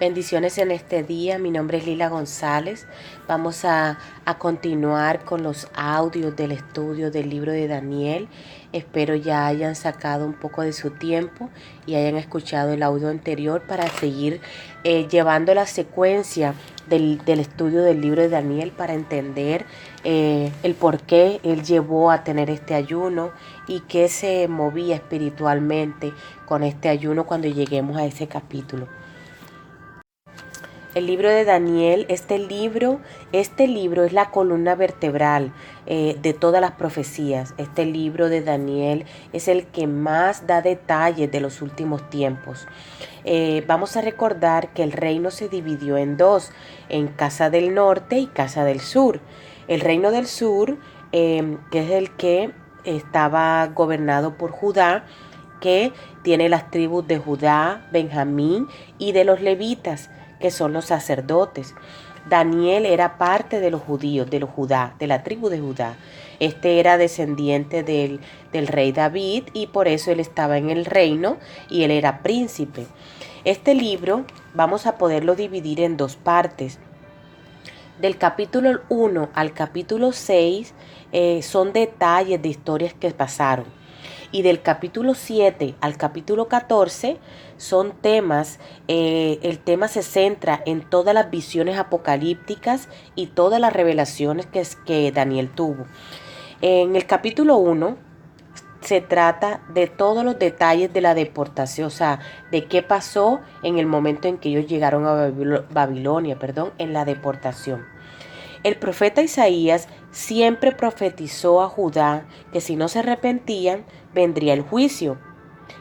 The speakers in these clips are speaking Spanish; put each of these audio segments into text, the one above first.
Bendiciones en este día. Mi nombre es Lila González. Vamos a continuar con los audios del estudio del libro de Daniel. Espero ya hayan sacado un poco de su tiempo y hayan escuchado el audio anterior para seguir llevando la secuencia del estudio del libro de Daniel para entender el por qué él llevó a tener este ayuno y qué se movía espiritualmente con este ayuno cuando lleguemos a ese capítulo. El libro de Daniel, este libro es la columna vertebral de todas las profecías. Este libro de Daniel es el que más da detalles de los últimos tiempos. Vamos a recordar que el reino se dividió en dos, en Casa del Norte y Casa del Sur. El reino del sur, que es el que estaba gobernado por Judá, que tiene las tribus de Judá, Benjamín y de los levitas, que son los sacerdotes. Daniel era parte de los judíos, de los Judá, de la tribu de Judá. Este era descendiente del rey David y por eso él estaba en el reino y él era príncipe. Este libro vamos a poderlo dividir en dos partes. Del capítulo 1 al capítulo 6 son detalles de historias que pasaron. Y del capítulo 7 al capítulo 14 son temas, el tema se centra en todas las visiones apocalípticas y todas las revelaciones que Daniel tuvo. En el capítulo 1 se trata de todos los detalles de la deportación, o sea, de qué pasó en el momento en que ellos llegaron a Babilonia, en la deportación. El profeta Isaías siempre profetizó a Judá que si no se arrepentían, vendría el juicio,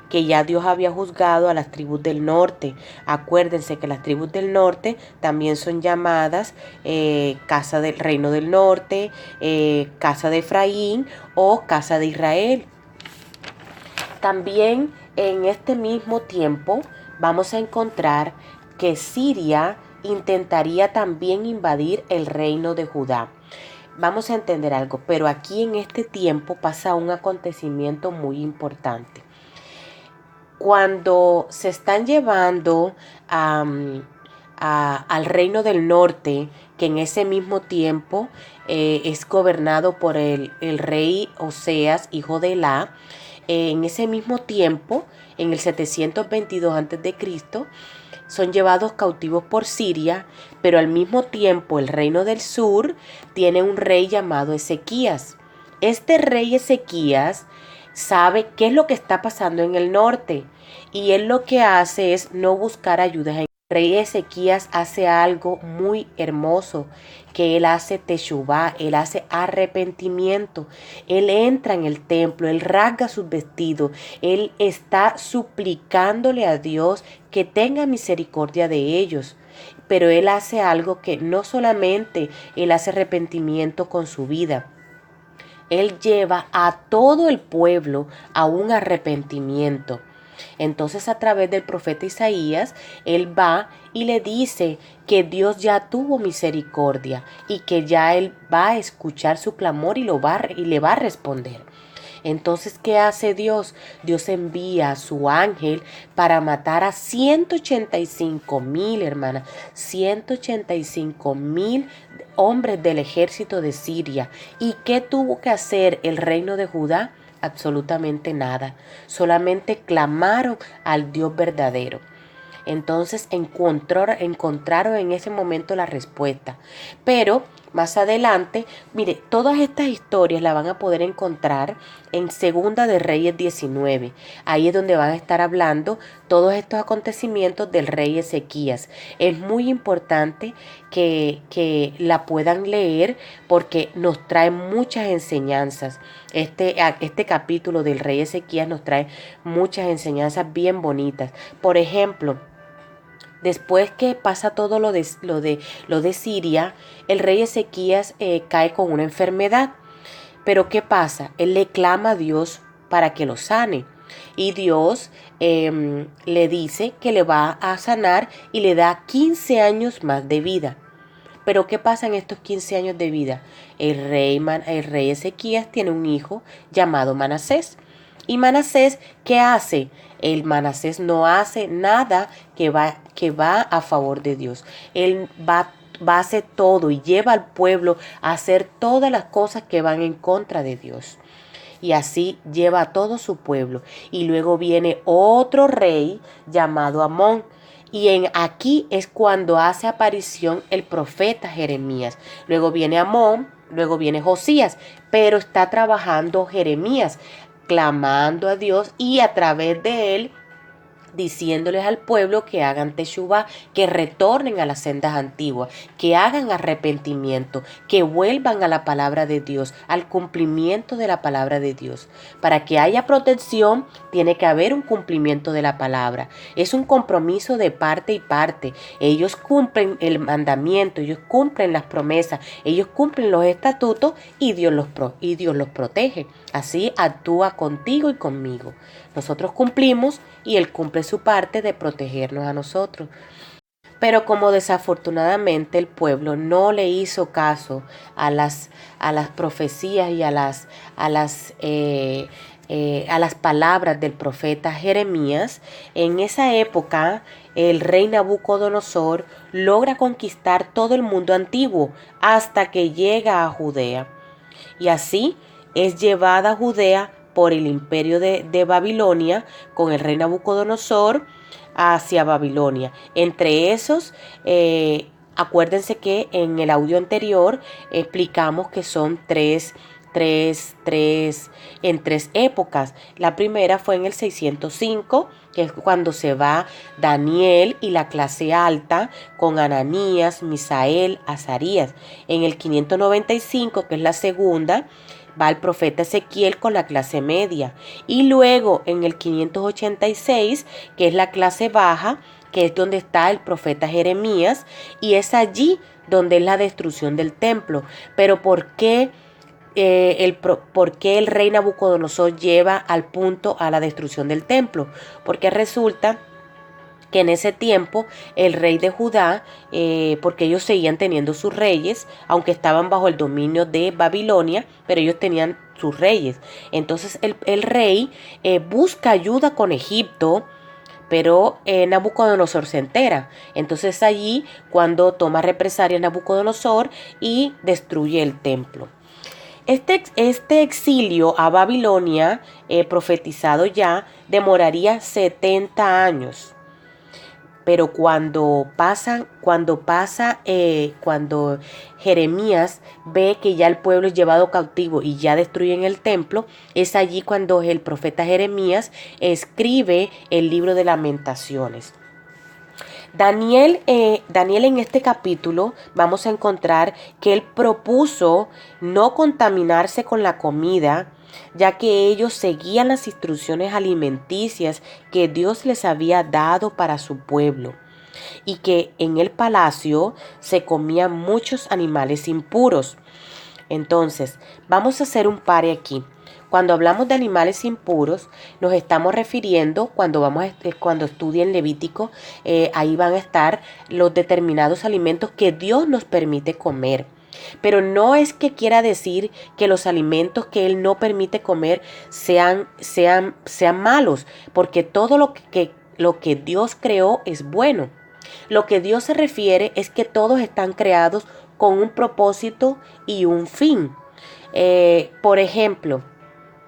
que ya Dios había juzgado a las tribus del norte. Acuérdense que las tribus del norte también son llamadas casa del reino del norte, casa de Efraín o casa de Israel. También en este mismo tiempo vamos a encontrar que Siria intentaría también invadir el reino de Judá. Vamos a entender algo, pero aquí en este tiempo pasa un acontecimiento muy importante. Cuando se están llevando al reino del norte, que en ese mismo tiempo es gobernado por el rey Oseas, hijo de Elá, en ese mismo tiempo, en el 722 a.C., son llevados cautivos por Siria, pero al mismo tiempo el reino del sur tiene un rey llamado Ezequías. Este rey Ezequías sabe qué es lo que está pasando en el norte y él lo que hace es no buscar ayuda. El rey Ezequías hace algo muy hermoso, que él hace teshuvá, él hace arrepentimiento. Él entra en el templo, él rasga sus vestidos, él está suplicándole a Dios que tenga misericordia de ellos. Pero él hace algo que no solamente él hace arrepentimiento con su vida, él lleva a todo el pueblo a un arrepentimiento. Entonces, a través del profeta Isaías, él va y le dice que Dios ya tuvo misericordia y que ya él va a escuchar su clamor y le va a responder. Entonces, ¿qué hace Dios? Dios envía a su ángel para matar a 185,000, hermanas, 185,000 hombres del ejército de Siria. ¿Y qué tuvo que hacer el reino de Judá? Absolutamente nada. Solamente clamaron al Dios verdadero. Entonces encontraron en ese momento la respuesta. Pero más adelante, mire, todas estas historias las van a poder encontrar en Segunda de Reyes 19. Ahí es donde van a estar hablando todos estos acontecimientos del rey Ezequías. Es muy importante que la puedan leer porque nos trae muchas enseñanzas. Este capítulo del rey Ezequías nos trae muchas enseñanzas bien bonitas. Por ejemplo, después que pasa todo lo de Siria, el rey Ezequías cae con una enfermedad. Pero ¿qué pasa? Él le clama a Dios para que lo sane. Y Dios le dice que le va a sanar y le da 15 años más de vida. Pero ¿qué pasa en estos 15 años de vida? El rey Ezequías tiene un hijo llamado Manasés. ¿Y Manasés qué hace? El Manasés no hace nada que que va a favor de Dios. Él va a hacer todo y lleva al pueblo a hacer todas las cosas que van en contra de Dios. Y así lleva a todo su pueblo. Y luego viene otro rey llamado Amón. Y aquí es cuando hace aparición el profeta Jeremías. Luego viene Amón, luego viene Josías, pero está trabajando Jeremías, clamando a Dios y a través de él diciéndoles al pueblo que hagan teshuvá, que retornen a las sendas antiguas, que hagan arrepentimiento, que vuelvan a la palabra de Dios, al cumplimiento de la palabra de Dios. Para que haya protección, tiene que haber un cumplimiento de la palabra. Es un compromiso de parte y parte. Ellos cumplen el mandamiento, ellos cumplen las promesas, ellos cumplen los estatutos y Dios los protege. Así actúa contigo y conmigo. Nosotros cumplimos y Él cumple su parte de protegernos a nosotros. Pero como desafortunadamente el pueblo no le hizo caso a las profecías y a las palabras del profeta Jeremías, en esa época el rey Nabucodonosor logra conquistar todo el mundo antiguo hasta que llega a Judea. Y así es llevada a Judea por el imperio de Babilonia con el rey Nabucodonosor hacia Babilonia. Entre esos, acuérdense que en el audio anterior explicamos que son en tres épocas. La primera fue en el 605, que es cuando se va Daniel y la clase alta con Ananías, Misael, Azarías. En el 595, que es la segunda, va el profeta Ezequiel con la clase media. Y luego en el 586, que es la clase baja, que es donde está el profeta Jeremías, y es allí donde es la destrucción del templo. Pero ¿por qué el rey Nabucodonosor lleva al punto a la destrucción del templo? Porque resulta que en ese tiempo el rey de Judá, porque ellos seguían teniendo sus reyes, aunque estaban bajo el dominio de Babilonia, pero ellos tenían sus reyes. Entonces el rey busca ayuda con Egipto, pero Nabucodonosor se entera. Entonces allí cuando toma represalia Nabucodonosor y destruye el templo. Este exilio a Babilonia, profetizado ya, demoraría 70 años. Pero cuando Jeremías ve que ya el pueblo es llevado cautivo y ya destruyen el templo, es allí cuando el profeta Jeremías escribe el libro de Lamentaciones. Daniel en este capítulo vamos a encontrar que él propuso no contaminarse con la comida, ya que ellos seguían las instrucciones alimenticias que Dios les había dado para su pueblo, y que en el palacio se comían muchos animales impuros. Entonces, vamos a hacer un pare aquí. Cuando hablamos de animales impuros, nos estamos refiriendo, cuando estudien Levítico, ahí van a estar los determinados alimentos que Dios nos permite comer. Pero no es que quiera decir que los alimentos que Él no permite comer sean malos, porque todo lo que Dios creó es bueno. Lo que Dios se refiere es que todos están creados con un propósito y un fin. Por ejemplo,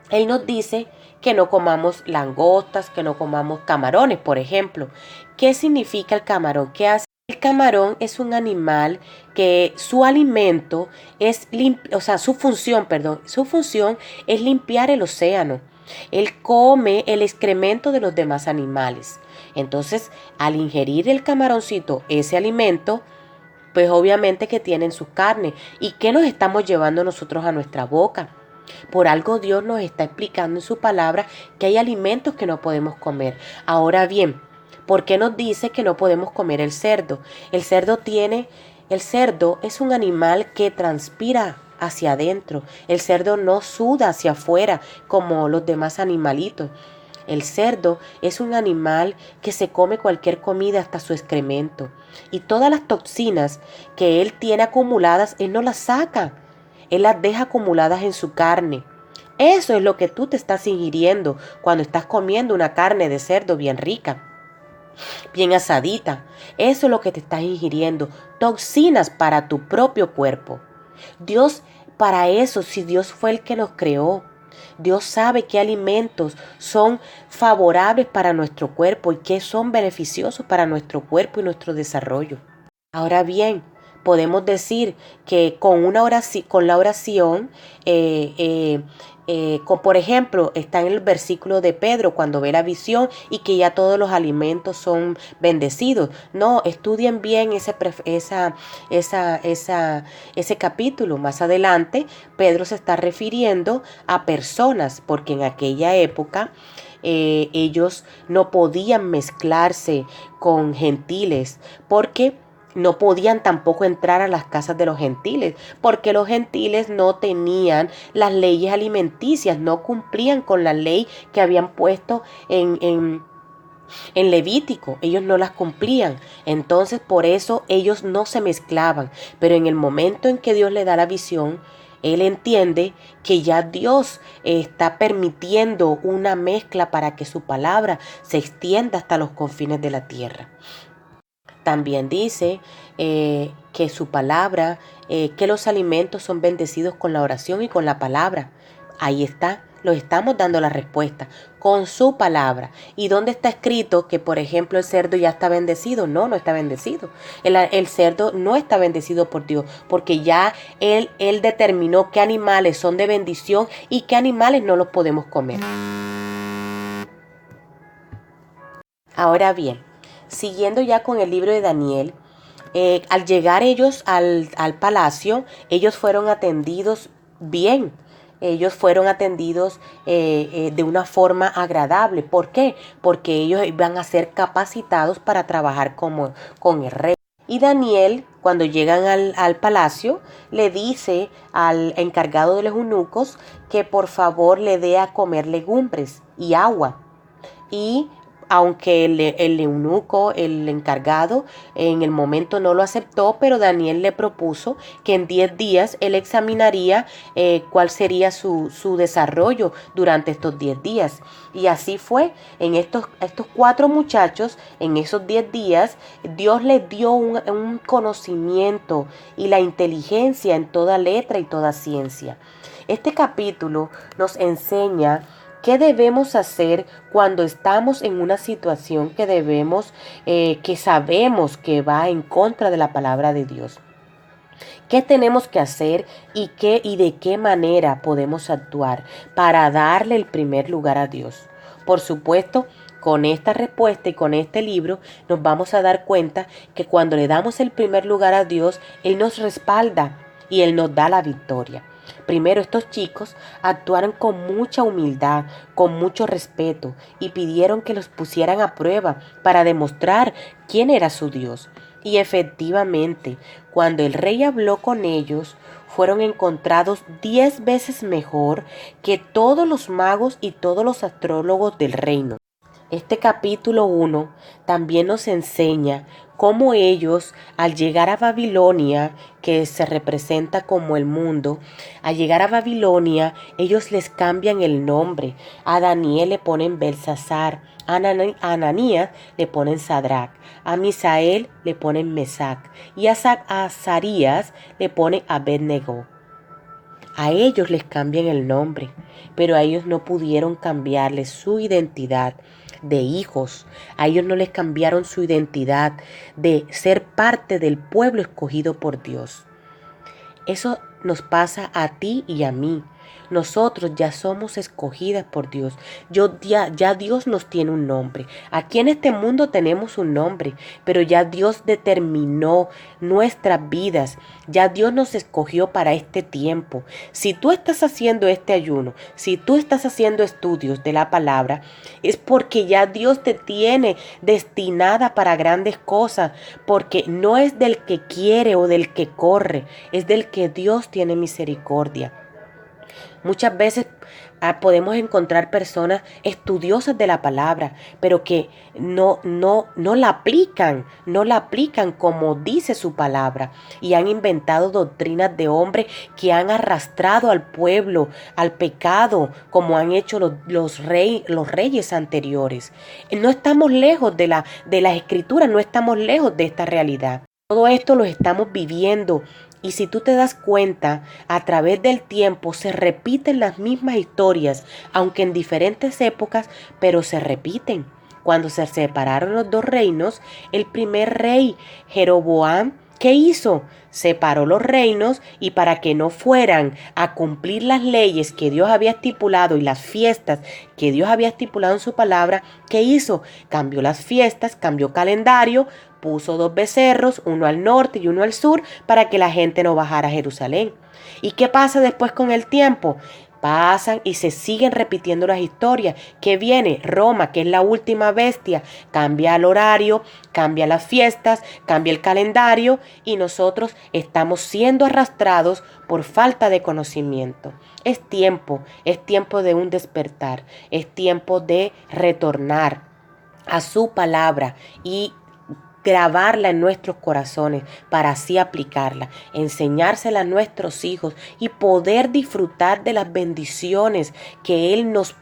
Él nos dice que no comamos langostas, que no comamos camarones, por ejemplo. ¿Qué significa el camarón? ¿Qué hace? El camarón es un animal que su alimento es su función es limpiar el océano. Él come el excremento de los demás animales. Entonces, al ingerir el camaroncito ese alimento, pues obviamente que tienen su carne. ¿Y qué nos estamos llevando nosotros a nuestra boca? Por algo Dios nos está explicando en su palabra que hay alimentos que no podemos comer. Ahora bien, ¿por qué nos dice que no podemos comer el cerdo? El cerdo es un animal que transpira hacia adentro. El cerdo no suda hacia afuera como los demás animalitos. El cerdo es un animal que se come cualquier comida hasta su excremento. Y todas las toxinas que él tiene acumuladas, él no las saca. Él las deja acumuladas en su carne. Eso es lo que tú te estás ingiriendo cuando estás comiendo una carne de cerdo bien rica. bien asadita. Eso es lo que te estás ingiriendo, toxinas para tu propio cuerpo. Dios, para eso, si Dios fue el que nos creó, Dios sabe qué alimentos son favorables para nuestro cuerpo y qué son beneficiosos para nuestro cuerpo y nuestro desarrollo. Ahora bien, podemos decir que con la oración, por ejemplo, está en el versículo de Pedro cuando ve la visión y que ya todos los alimentos son bendecidos. No, estudien bien ese capítulo. Más adelante, Pedro se está refiriendo a personas, porque en aquella época ellos no podían mezclarse con gentiles, porque no podían tampoco entrar a las casas de los gentiles, porque los gentiles no tenían las leyes alimenticias, no cumplían con la ley que habían puesto en Levítico. Ellos no las cumplían. Entonces, por eso ellos no se mezclaban. Pero en el momento en que Dios le da la visión, él entiende que ya Dios está permitiendo una mezcla para que su palabra se extienda hasta los confines de la tierra. También dice que su palabra, que los alimentos son bendecidos con la oración y con la palabra. Ahí está, lo estamos dando la respuesta, con su palabra. ¿Y dónde está escrito que, por ejemplo, el cerdo ya está bendecido? No, no está bendecido. El cerdo no está bendecido por Dios, porque ya él determinó qué animales son de bendición y qué animales no los podemos comer. Ahora bien, siguiendo ya con el libro de Daniel, al llegar ellos al palacio, ellos fueron atendidos bien. Ellos fueron atendidos de una forma agradable. ¿Por qué? Porque ellos iban a ser capacitados para trabajar con el rey. Y Daniel, cuando llegan al palacio, le dice al encargado de los eunucos que por favor le dé a comer legumbres y agua. Y aunque el eunuco, el encargado, en el momento no lo aceptó, pero Daniel le propuso que en 10 días él examinaría cuál sería su desarrollo durante estos 10 días. Y así fue. En estos 4 muchachos, en esos 10 días, Dios les dio un conocimiento y la inteligencia en toda letra y toda ciencia. Este capítulo nos enseña ¿qué debemos hacer cuando estamos en una situación que sabemos que va en contra de la palabra de Dios? ¿Qué tenemos que hacer y de qué manera podemos actuar para darle el primer lugar a Dios? Por supuesto, con esta respuesta y con este libro nos vamos a dar cuenta que cuando le damos el primer lugar a Dios, Él nos respalda y Él nos da la victoria. Primero, estos chicos actuaron con mucha humildad, con mucho respeto y pidieron que los pusieran a prueba para demostrar quién era su Dios. Y efectivamente, cuando el rey habló con ellos, fueron encontrados 10 veces mejor que todos los magos y todos los astrólogos del reino. Este capítulo 1 también nos enseña cómo ellos, al llegar a Babilonia, que se representa como el mundo, al llegar a Babilonia, ellos les cambian el nombre. A Daniel le ponen Belsasar, a Ananías le ponen Sadrach, a Misael le ponen Mesac y a Azarías le ponen Abednego. A ellos les cambian el nombre, pero a ellos no pudieron cambiarles su identidad de hijos. A ellos no les cambiaron su identidad de ser parte del pueblo escogido por Dios. Eso nos pasa a ti y a mí. Nosotros ya somos escogidas por Dios. Ya Dios nos tiene un nombre. Aquí en este mundo tenemos un nombre, pero ya Dios determinó nuestras vidas. Ya Dios nos escogió para este tiempo. Si tú estás haciendo este ayuno, si tú estás haciendo estudios de la palabra, es porque ya Dios te tiene destinada para grandes cosas, porque no es del que quiere o del que corre, es del que Dios tiene misericordia. Muchas veces Podemos encontrar personas estudiosas de la palabra, pero que no la aplican como dice su palabra, y han inventado doctrinas de hombres que han arrastrado al pueblo al pecado, como han hecho los reyes anteriores. No estamos lejos de las escrituras, no estamos lejos de esta realidad. Todo esto lo estamos viviendo. Y si tú te das cuenta, a través del tiempo se repiten las mismas historias, aunque en diferentes épocas, pero se repiten. Cuando se separaron los dos reinos, el primer rey, Jeroboam, ¿qué hizo? Separó los reinos, y para que no fueran a cumplir las leyes que Dios había estipulado y las fiestas que Dios había estipulado en su palabra, ¿qué hizo? Cambió las fiestas, cambió calendario, puso 2 becerros, uno al norte y uno al sur, para que la gente no bajara a Jerusalén. ¿Y qué pasa después con el tiempo? Pasan y se siguen repitiendo las historias. ¿Qué viene? Roma, que es la última bestia, cambia el horario, cambia las fiestas, cambia el calendario, y nosotros estamos siendo arrastrados por falta de conocimiento. Es tiempo de un despertar, es tiempo de retornar a su palabra y grabarla en nuestros corazones para así aplicarla, enseñársela a nuestros hijos y poder disfrutar de las bendiciones que Él nos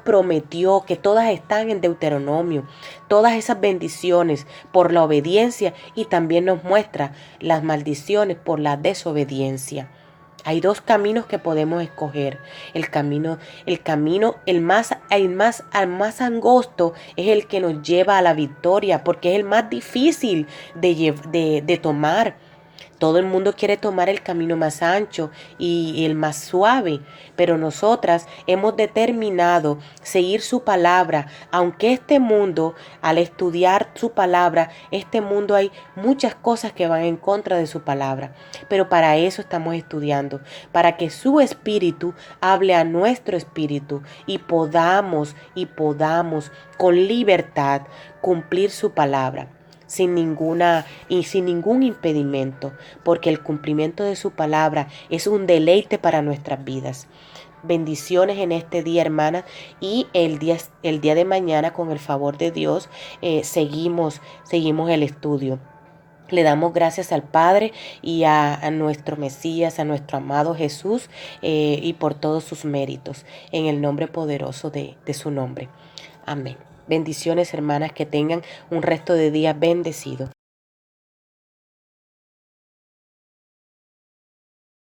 prometió, que todas están en Deuteronomio, todas esas bendiciones por la obediencia, y también nos muestra las maldiciones por la desobediencia. Hay 2 caminos que podemos escoger. El más angosto es el que nos lleva a la victoria, porque es el más difícil de tomar. Todo el mundo quiere tomar el camino más ancho y el más suave, pero nosotras hemos determinado seguir su palabra, aunque este mundo, al estudiar su palabra, este mundo hay muchas cosas que van en contra de su palabra, pero para eso estamos estudiando, para que su espíritu hable a nuestro espíritu y podamos con libertad cumplir su palabra. Sin ningún impedimento, porque el cumplimiento de su palabra es un deleite para nuestras vidas. Bendiciones en este día, hermanas, y el día de mañana, con el favor de Dios, seguimos el estudio. Le damos gracias al Padre y a nuestro Mesías, a nuestro amado Jesús, y por todos sus méritos, en el nombre poderoso de su nombre. Amén. Bendiciones, hermanas, que tengan un resto de día bendecido.